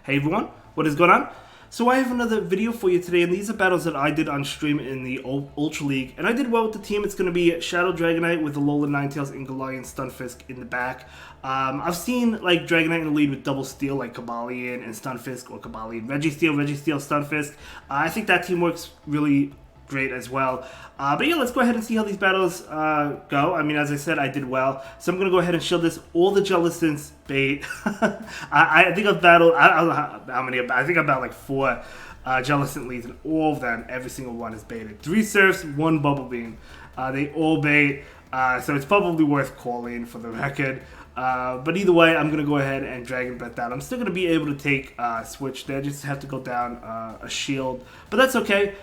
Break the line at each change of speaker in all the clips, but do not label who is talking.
Hey everyone, what is going on? So I have another video for you today, and these are battles that I did on stream in the Ultra League, and I did well with the team. It's going to be Shadow Dragonite with the Alolan Ninetales and Galarian Stunfisk in the back. I've seen like Dragonite in the lead with double steel, like Cobalion and Stunfisk, or Cobalion Registeel, Stunfisk. I think that team works really great as well. But yeah, let's go ahead and see how these battles go. I mean, as I said, I did well. So I'm going to go ahead and shield this. All the Jellicents bait. I think I've battled, I don't know how many, I think I've battled like 4 Jellicent leads, and all of them, every single one is baited. 3 Surfs, 1 Bubble Beam. They all bait, so it's probably worth calling for the record. But either way, I'm going to go ahead and Dragon Bet that. I'm still going to be able to take Switch there, just have to go down a shield. But that's okay.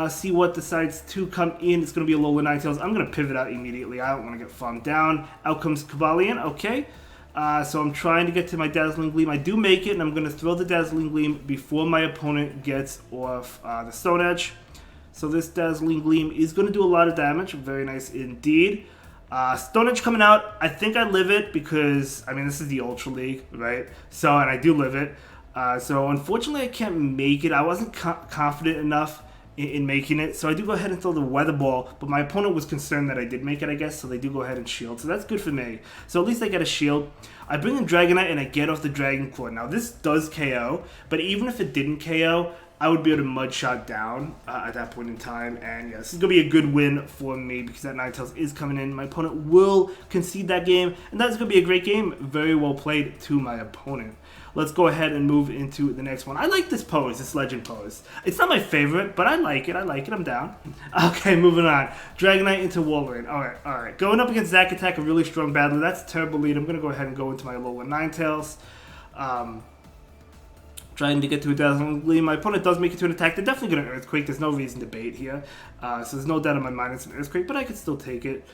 See what decides to come in. It's going to be a Alolan Ninetales. I'm going to pivot out immediately. I don't want to get farmed down. Out comes Cobalion. Okay. So I'm trying to get to my Dazzling Gleam. I do make it, and I'm going to throw the Dazzling Gleam before my opponent gets off the Stone Edge. So this Dazzling Gleam is going to do a lot of damage. Very nice indeed. Stone Edge coming out. I think I live it because, I mean, this is the Ultra League, right? So, and I do live it. So unfortunately, I can't make it. I wasn't confident enough in making it, so I do go ahead and throw the Weather Ball, but my opponent was concerned that I did make it, I guess, so they do go ahead and shield, so that's good for me. So at least I get a shield. I bring in Dragonite and I get off the Dragon Claw. Now this does KO, but even if it didn't KO, I would be able to Mud Shot down at that point in time, and yeah, this is going to be a good win for me because that Ninetales is coming in. My opponent will concede that game, and that's going to be a great game. Very well played to my opponent. Let's go ahead and move into the next one. I like this pose, this legend pose. It's not my favorite, but I like it. I'm down. Okay, moving on. Dragonite into Wolverine. Alright. Going up against Zack Attack, a really strong battler. That's Turbo Lead. I'm going to go ahead and go into my Alolan Ninetales. Trying to get to a Dazzling Gleam. My opponent does make it to an attack. They're definitely going to Earthquake. There's no reason to bait here. So there's no doubt in my mind it's an Earthquake, but I could still take it.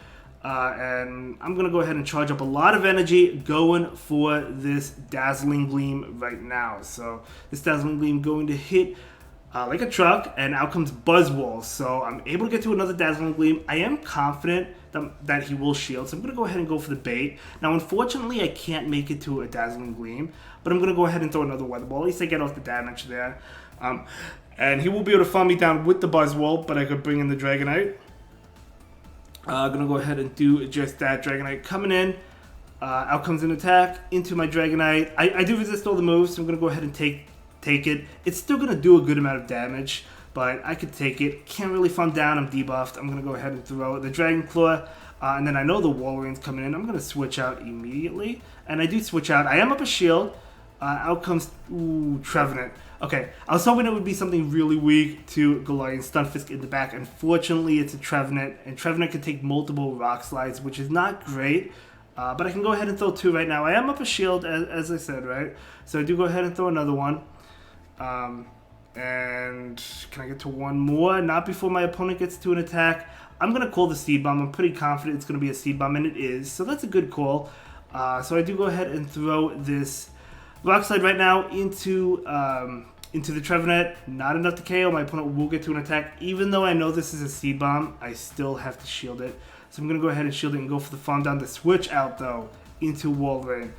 And I'm going to go ahead and charge up a lot of energy going for this Dazzling Gleam right now. So this Dazzling Gleam going to hit like a truck, and out comes Buzzwole. So I'm able to get to another Dazzling Gleam. I am confident that he will shield, so I'm going to go ahead and go for the bait. Now, unfortunately, I can't make it to a Dazzling Gleam, but I'm going to go ahead and throw another Weather Ball. At least I get off the damage there. And he will be able to farm me down with the Buzzwole, but I could bring in the Dragonite. Gonna go ahead and do just that. Dragonite coming in. Out comes an attack into my Dragonite. I do resist all the moves, so I'm gonna go ahead and take it. It's still gonna do a good amount of damage, but I could take it. Can't really farm down. I'm debuffed. I'm gonna go ahead and throw the Dragon Claw, and then I know the Wolverine's coming in. I'm gonna switch out immediately, and I do switch out. I am up a shield. Out comes Trevenant. Okay, I was hoping it would be something really weak to Galarian Stunfisk in the back. Unfortunately, it's a Trevenant, and Trevenant can take multiple Rock Slides, which is not great. But I can go ahead and throw 2 right now. I am up a shield, as I said, right? So I do go ahead and throw another one. And can I get to 1 more? Not before my opponent gets to an attack. I'm going to call the Seed Bomb. I'm pretty confident it's going to be a Seed Bomb, and it is. So that's a good call. So I do go ahead and throw this Rock Slide right now into the Trevenant. Not enough to KO. My opponent will get to an attack. Even though I know this is a Seed Bomb, I still have to shield it. So I'm going to go ahead and shield it and go for the farm down. The switch out, though, into Wolverine.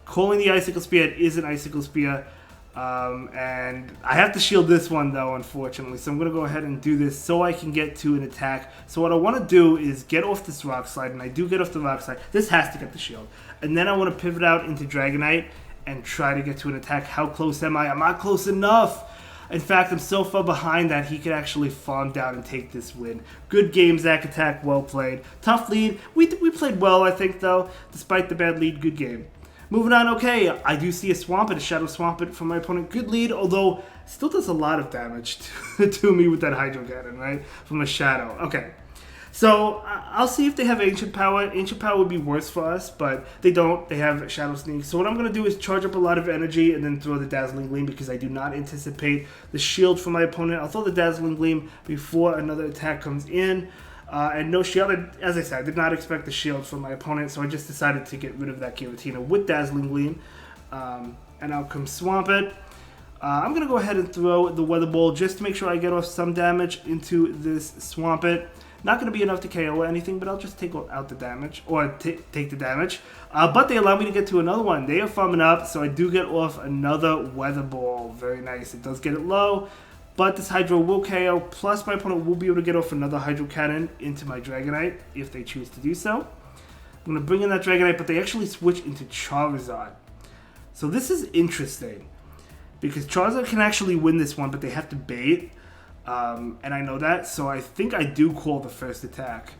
Calling the Icicle Spear. It is an Icicle Spear. And I have to shield this one, though, unfortunately. So I'm going to go ahead and do this so I can get to an attack. So what I want to do is get off this Rock Slide, and I do get off the Rock Slide. This has to get the shield. And then I want to pivot out into Dragonite and try to get to an attack. How close am I? I'm not close enough. In fact, I'm so far behind that he could actually farm down and take this win. Good game, Zack Attack. Well played. Tough lead. We played well, I think, though. Despite the bad lead, good game. Moving on, okay, I do see a Swampert, a Shadow Swampert from my opponent. Good lead, although still does a lot of damage to me with that Hydro Cannon, right? From a Shadow. Okay, so I'll see if they have Ancient Power. Ancient Power would be worse for us, but they don't. They have Shadow Sneak. So what I'm going to do is charge up a lot of energy and then throw the Dazzling Gleam because I do not anticipate the shield from my opponent. I'll throw the Dazzling Gleam before another attack comes in. And no shield. As I said, I did not expect the shield from my opponent, so I just decided to get rid of that Giratina with Dazzling Gleam. And out comes Swampert. I'm going to go ahead and throw the Weather Ball just to make sure I get off some damage into this Swampert. Not going to be enough to KO or anything, but I'll just take out the damage, or take the damage. But they allow me to get to another one. They are farming up, so I do get off another Weather Ball. Very nice. It does get it low, but this Hydro will KO, plus my opponent will be able to get off another Hydro Cannon into my Dragonite, if they choose to do so. I'm going to bring in that Dragonite, but they actually switch into Charizard. So this is interesting, because Charizard can actually win this one, but they have to bait. And I know that, so I think I do call the first attack.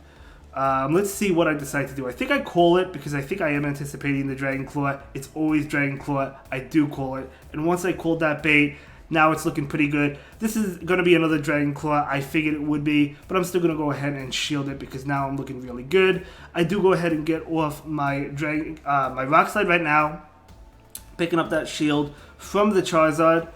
Let's see what I decide to do. I think I call it, because I think I am anticipating the Dragon Claw. It's always Dragon Claw. I do call it. And once I called that bait, now it's looking pretty good. This is going to be another Dragon Claw. I figured it would be, but I'm still going to go ahead and shield it, because now I'm looking really good. I do go ahead and get off my my Rock Slide right now, picking up that shield from the Charizard.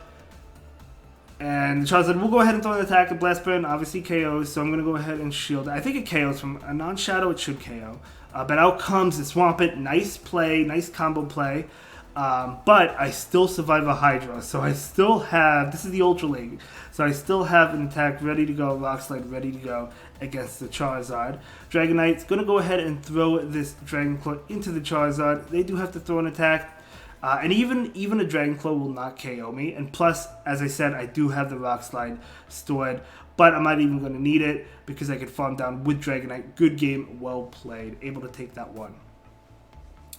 And the Charizard will go ahead and throw an attack. A Blast Burn obviously KOs, so I'm going to go ahead and shield it. I think it KOs from a non-shadow. It should KO. But out comes the Swampert. Nice play. Nice combo play. But I still survive a Hydra. So I still have... This is the Ultra League. So I still have an attack ready to go. Rock Slide ready to go against the Charizard. Dragonite's going to go ahead and throw this Dragon Claw into the Charizard. They do have to throw an attack. And even a Dragon Claw will not KO me. And plus, as I said, I do have the Rock Slide stored. But I'm not even going to need it, because I could farm down with Dragonite. Good game, well played. Able to take that one.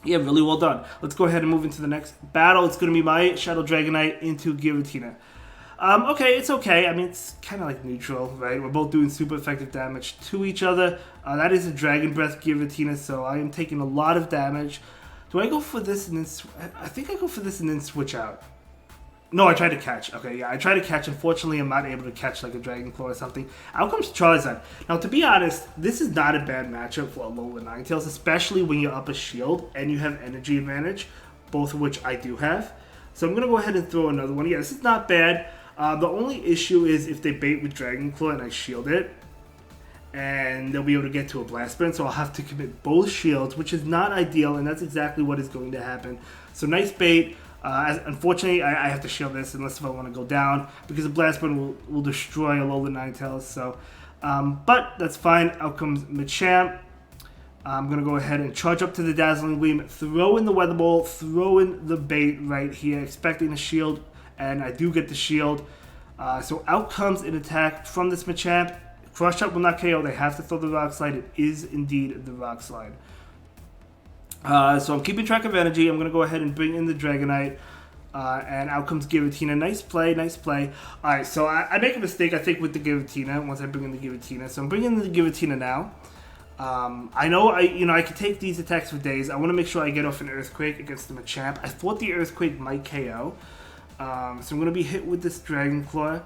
Yeah, really well done. Let's go ahead and move into the next battle. It's going to be my Shadow Dragonite into Giratina. Okay, it's okay. I mean, it's kind of like neutral, right? We're both doing super effective damage to each other. That is a Dragon Breath Giratina, so I am taking a lot of damage. Do I go for this and then... I think I go for this and then switch out. No, I tried to catch. Okay, yeah, I tried to catch. Unfortunately, I'm not able to catch like a Dragon Claw or something. Out comes Charizard. Now, to be honest, this is not a bad matchup for Alola Ninetales, especially when you're up a shield and you have energy advantage, both of which I do have. So I'm going to go ahead and throw another one. Yeah, this is not bad. The only issue is if they bait with Dragon Claw and I shield it, and they'll be able to get to a Blast Burn, so I'll have to commit both shields, which is not ideal, and that's exactly what is going to happen. So nice bait. Unfortunately, I have to shield this unless if I want to go down, because the Blast Burn will destroy Alola Ninetales. So, but that's fine. Out comes Machamp. I'm going to go ahead and charge up to the Dazzling Gleam, throw in the Weather Ball, throw in the bait right here, expecting a shield, and I do get the shield. So out comes an attack from this Machamp. Crush Up will not KO. They have to throw the Rock Slide. It is indeed the Rock Slide. So I'm keeping track of energy. I'm going to go ahead and bring in the Dragonite. And out comes Giratina. Nice play, nice play. Alright, so I make a mistake, I think, with the Giratina once I bring in the Giratina. So I'm bringing in the Giratina now. I know I can take these attacks for days. I want to make sure I get off an Earthquake against the Machamp. I thought the Earthquake might KO. So I'm going to be hit with this Dragon Claw.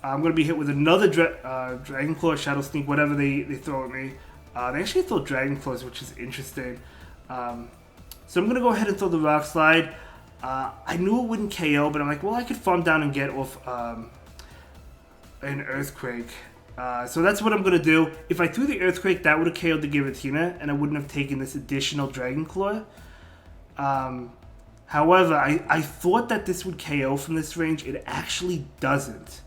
I'm going to be hit with another Dragon Claw, Shadow Sneak, whatever they throw at me. They actually throw Dragon Claws, which is interesting. So I'm going to go ahead and throw the Rock Slide. I knew it wouldn't KO, but I'm like, well, I could farm down and get off an Earthquake. So that's what I'm going to do. If I threw the Earthquake, that would have KO'd the Giratina, and I wouldn't have taken this additional Dragon Claw. However, I thought that this would KO from this range. It actually doesn't.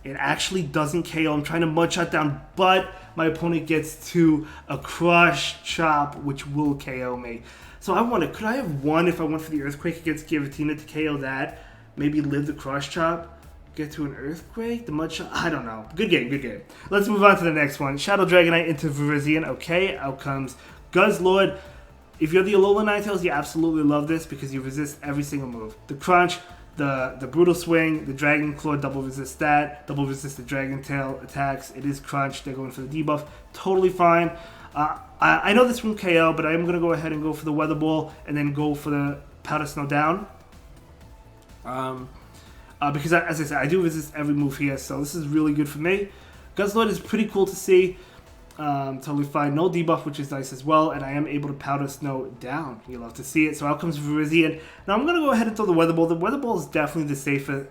It actually doesn't KO. I'm trying to mud shot down, but my opponent gets to a Crush Chop, which will KO me. So I wonder, could I have won if I went for the Earthquake against Giratina to KO that? Maybe live the Crush Chop, get to an Earthquake, the Mud Shot? I don't know. Good game, good game. Let's move on to the next one. Shadow Dragonite into Virizion. Okay, out comes Guzzlord. If you're the Alola Ninetales, you absolutely love this because you resist every single move. The Crunch, the Brutal Swing, the Dragon Claw, double resist that, double resist the Dragon Tail attacks. It is Crunch. They're going for the debuff. Totally fine. I know this won't KO, but I am going to go ahead and go for the Weather Ball and then go for the Powder Snow down. Because, as I said, I do resist every move here, so this is really good for me. Guzzlord is pretty cool to see. Totally fine. No debuff, which is nice as well, and I am able to Powder Snow down. You love to see it. So out comes Virizion. Now I'm going to go ahead and throw the Weather Ball. The Weather Ball is definitely the safer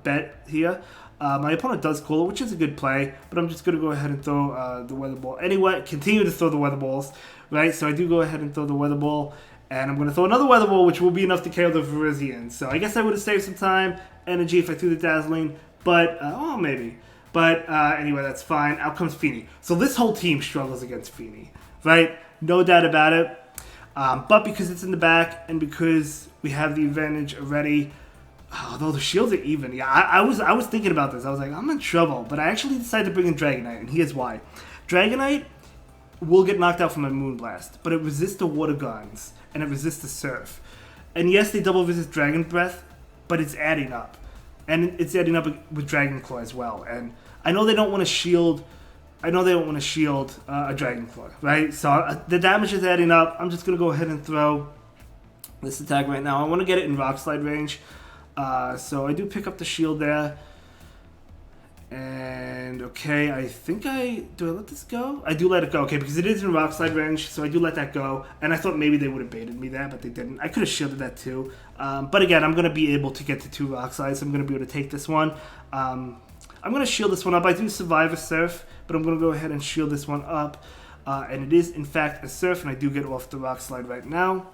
bet here. My opponent does call it, which is a good play, but I'm just going to go ahead and throw the Weather Ball. Anyway, continue to throw the Weather Balls, right? So I do go ahead and throw the Weather Ball, and I'm going to throw another Weather Ball, which will be enough to KO the Virizion. So I guess I would have saved some time, energy if I threw the Dazzling, but, oh, maybe. But anyway, that's fine. Out comes Feeney. So this whole team struggles against Feeney, right? No doubt about it. But because it's in the back and because we have the advantage already, although the shields are even, yeah, I was thinking about this. I was like, I'm in trouble. But I actually decided to bring in Dragonite, and here's why. Dragonite will get knocked out from a Moonblast, but it resists the Water Guns, and it resists the Surf. And yes, they double resist Dragon Breath, but it's adding up. And it's adding up with Dragon Claw as well. And I know they don't want to shield... a Dragon Claw, right? So the damage is adding up. I'm just going to go ahead and throw this attack right now. I want to get it in Rock Slide range. So I do pick up the shield there. And, okay, I think do I let this go? I do let it go, okay, because it is in Rock Slide range, so I do let that go. And I thought maybe they would have baited me there, but they didn't. I could have shielded that too. But again, I'm going to be able to get to 2 Rock Slides, so I'm going to be able to take this one. I'm going to shield this one up. I do survive a Surf, but I'm going to go ahead and shield this one up. And it is, in fact, a Surf, and I do get off the Rock Slide right now.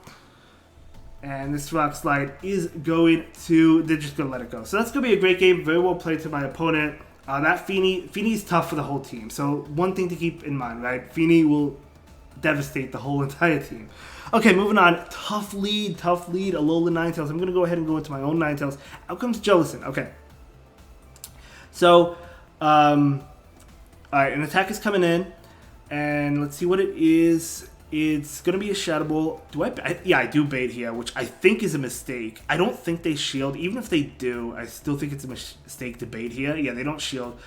And this Rock Slide is going to... They're just going to let it go. So that's going to be a great game. Very well played to my opponent. That Feeney's tough for the whole team. So one thing to keep in mind, right? Feeney will devastate the whole entire team. Okay, moving on. Tough lead. Alola Ninetales. I'm going to go ahead and go into my own Ninetales. Out comes Jellicent. Okay. So, alright, an attack is coming in. And let's see what it is. It's going to be a Shadow Ball. Yeah, I do bait here, which I think is a mistake. I don't think they shield. Even if they do, I still think it's a mistake to bait here. Yeah, they don't shield.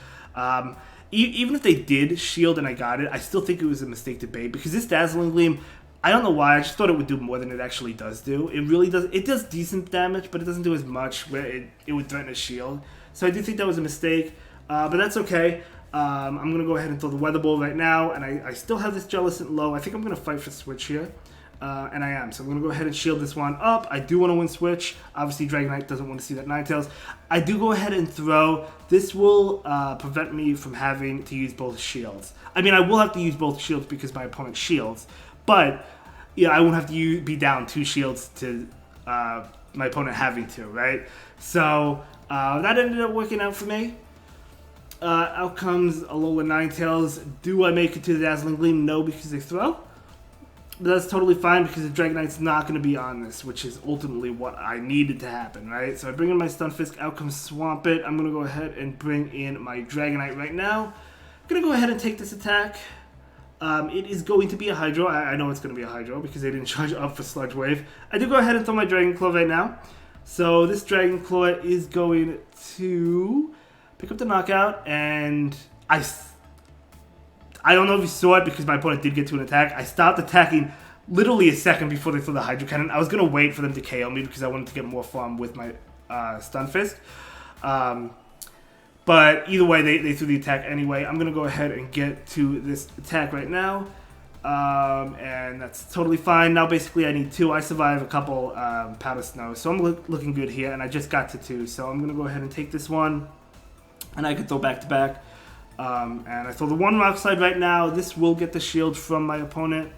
Even if they did shield and I got it, I still think it was a mistake to bait. Because this Dazzling Gleam, I don't know why. I just thought it would do more than it actually does do. It really does. It does decent damage, but it doesn't do as much where it would threaten a shield. So I do think that was a mistake. But that's okay. I'm going to go ahead and throw the Weather Ball right now, and I still have this Jellicent low. I think I'm going to fight for Switch here, and I am. So I'm going to go ahead and shield this one up. I do want to win Switch. Obviously, Dragonite doesn't want to see that Ninetales. I do go ahead and throw. This will prevent me from having to use both shields. I mean, I will have to use both shields because my opponent shields, but yeah, I won't have to be down 2 shields to my opponent having to, right? So that ended up working out for me. Out comes Alola Ninetales. Do I make it to the Dazzling Gleam? No, because they throw. But that's totally fine because the Dragonite's not going to be on this, which is ultimately what I needed to happen, right? So I bring in my Stunfisk. Out comes Swampert. I'm going to go ahead and bring in my Dragonite right now. I'm going to go ahead and take this attack. It is going to be a Hydro. I know it's going to be a Hydro because they didn't charge up for Sludge Wave. I do go ahead and throw my Dragon Claw right now. So this Dragon Claw is going to... pick up the knockout, and I don't know if you saw it because my opponent did get to an attack. I stopped attacking literally a second before they threw the Hydro Cannon. I was going to wait for them to KO me because I wanted to get more fun with my Stunfisk. But either way, they threw the attack anyway. I'm going to go ahead and get to this attack right now. And that's totally fine. Now basically I need 2. I survive a couple Powder Snow, so I'm looking good here, and I just got to 2. So I'm going to go ahead and take this one. And I can throw back to back. And I throw the 1 Rock Slide right now. This will get the shield from my opponent.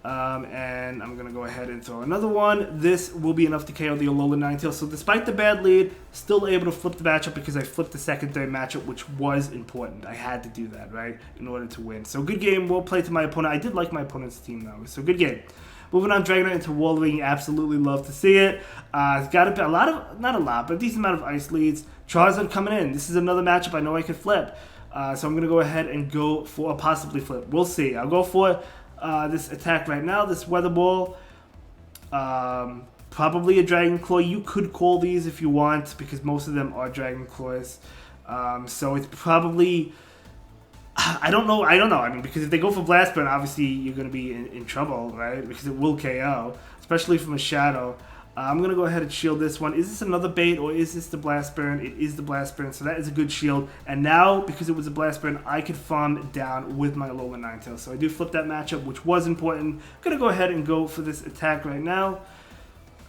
And I'm going to go ahead and throw another one. This will be enough to KO the Alola Ninetales. So despite the bad lead, still able to flip the matchup because I flipped the second, third matchup, which was important. I had to do that, right, in order to win. So good game. Well played to my opponent. I did like my opponent's team, though. So good game. Moving on, Dragonite into Walrein. Absolutely love to see it. It's got a lot of, not a lot, but a decent amount of ice leads. Charizard coming in. This is another matchup I know I could flip. So I'm going to go ahead and go for a possibly flip. We'll see. I'll go for this attack right now, this Weather Ball. Probably a Dragon Claw. You could call these if you want because most of them are Dragon Claws. So it's probably... I don't know. I mean, because if they go for Blast Burn, obviously you're going to be in trouble, right? Because it will KO, especially from a Shadow. I'm going to go ahead and shield this one. Is this another bait or is this the Blast Burn? It is the Blast Burn, so that is a good shield. And now, because it was a Blast Burn, I could farm down with my Alola Ninetales. So I do flip that matchup, which was important. I'm going to go ahead and go for this attack right now.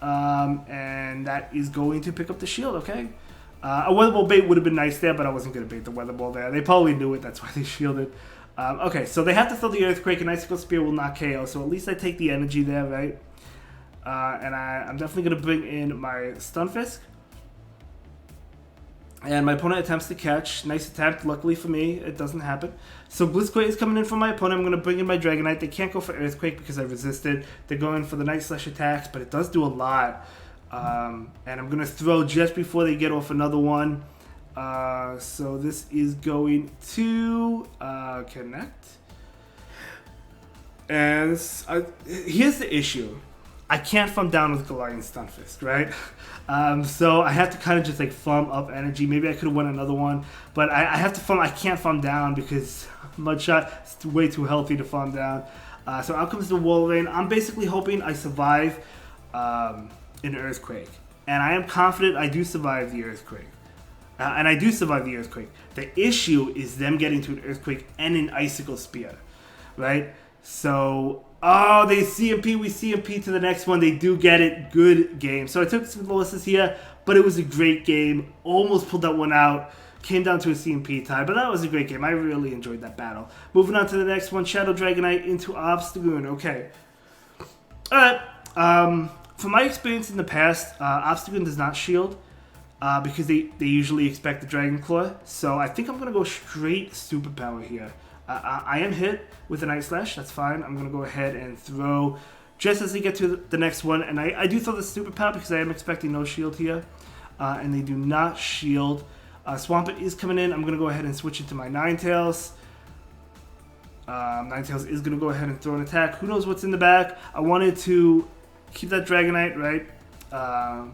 And that is going to pick up the shield, okay? A Weather Ball bait would have been nice there, but I wasn't going to bait the Weather Ball there. They probably knew it, that's why they shielded. Okay, so they have to throw the Earthquake, and Icicle Spear will not KO, so at least I take the energy there, right? And I'm definitely going to bring in my Stunfisk. And my opponent attempts to catch. Nice attempt. Luckily for me, it doesn't happen. So Blitzquake is coming in for my opponent. I'm going to bring in my Dragonite. They can't go for Earthquake because I resisted. They're going for the Night Slash attacks, but it does do a lot. And I'm going to throw just before they get off another one. So this is going to connect. And here's the issue. I can't farm down with Galarian Stunfisk, right? So I have to kind of just like farm up energy. Maybe I could have won another one, but I have to farm. I can't farm down because Mudshot is way too healthy to farm down. So out comes the Wolverine. I'm basically hoping I survive an Earthquake, and I am confident I do survive the Earthquake. And I do survive the Earthquake. The issue is them getting to an Earthquake and an Icicle Spear, right? So, oh, they CMP, we CMP to the next one. They do get it. Good game. So I took some losses here, but it was a great game. Almost pulled that one out. Came down to a CMP tie, but that was a great game. I really enjoyed that battle. Moving on to the next one, Shadow Dragonite into Obstagoon. Okay. Alright. From my experience in the past, Obstagoon does not shield. Because they usually expect the Dragon Claw. So I think I'm going to go straight Superpower here. I am hit with a Night Slash. That's fine. I'm going to go ahead and throw just as they get to the next one. And I do throw the Superpower because I am expecting no shield here. And they do not shield. Swampert is coming in. I'm going to go ahead and switch it to my Ninetales. Ninetales is going to go ahead and throw an attack. Who knows what's in the back? I wanted to keep that Dragonite, right?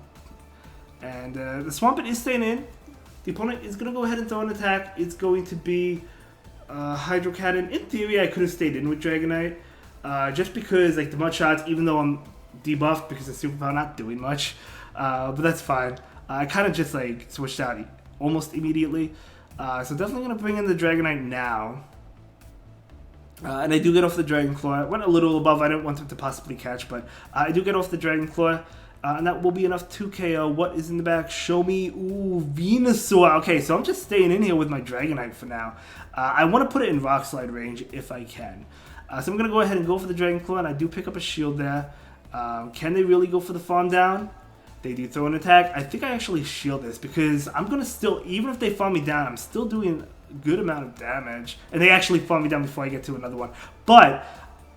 And the Swampert is staying in. The opponent is going to go ahead and throw an attack. It's going to be Hydro Cannon. In theory, I could have stayed in with Dragonite. Just because, like, the Mudshots, even though I'm debuffed because of Superpower, not doing much. But that's fine. I kind of just, like, switched out almost immediately. So definitely going to bring in the Dragonite now. And I do get off the Dragon Claw. I went a little above. I didn't want him to possibly catch, but I do get off the Dragon Claw. And that will be enough to KO. What is in the back? Show me. Ooh, Venusaur. Okay, so I'm just staying in here with my Dragonite for now. I want to put it in Rock Slide range if I can. So I'm going to go ahead and go for the Dragon Claw, and I do pick up a shield there. Can they really go for the farm down? They do throw an attack. I think I actually shield this because I'm going to still, even if they farm me down, I'm still doing a good amount of damage. And they actually farm me down before I get to another one. But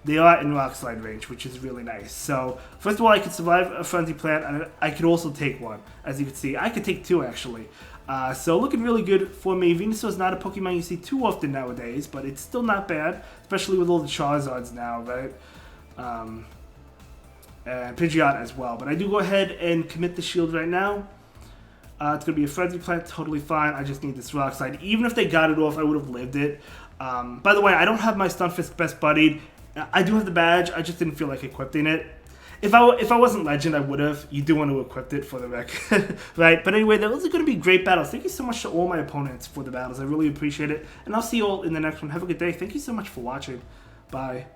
they are in Rock Slide range, which is really nice. So, first of all, I could survive a Frenzy Plant, and I could also take one. As you can see, I could take two, actually. So, looking really good for me. Venusaur is not a Pokemon you see too often nowadays, but it's still not bad, especially with all the Charizards now, right? And Pidgeot as well. But I do go ahead and commit the shield right now. It's going to be a Frenzy Plant, totally fine. I just need this Rock Slide. Even if they got it off, I would have lived it. By the way, I don't have my Stunfisk Best Buddied. I do have the badge, I just didn't feel like equipping it. If I wasn't Legend, I would have. You do want to equip it for the record, right? But anyway, those are going to be great battles. Thank you so much to all my opponents for the battles. I really appreciate it. And I'll see you all in the next one. Have a good day. Thank you so much for watching. Bye.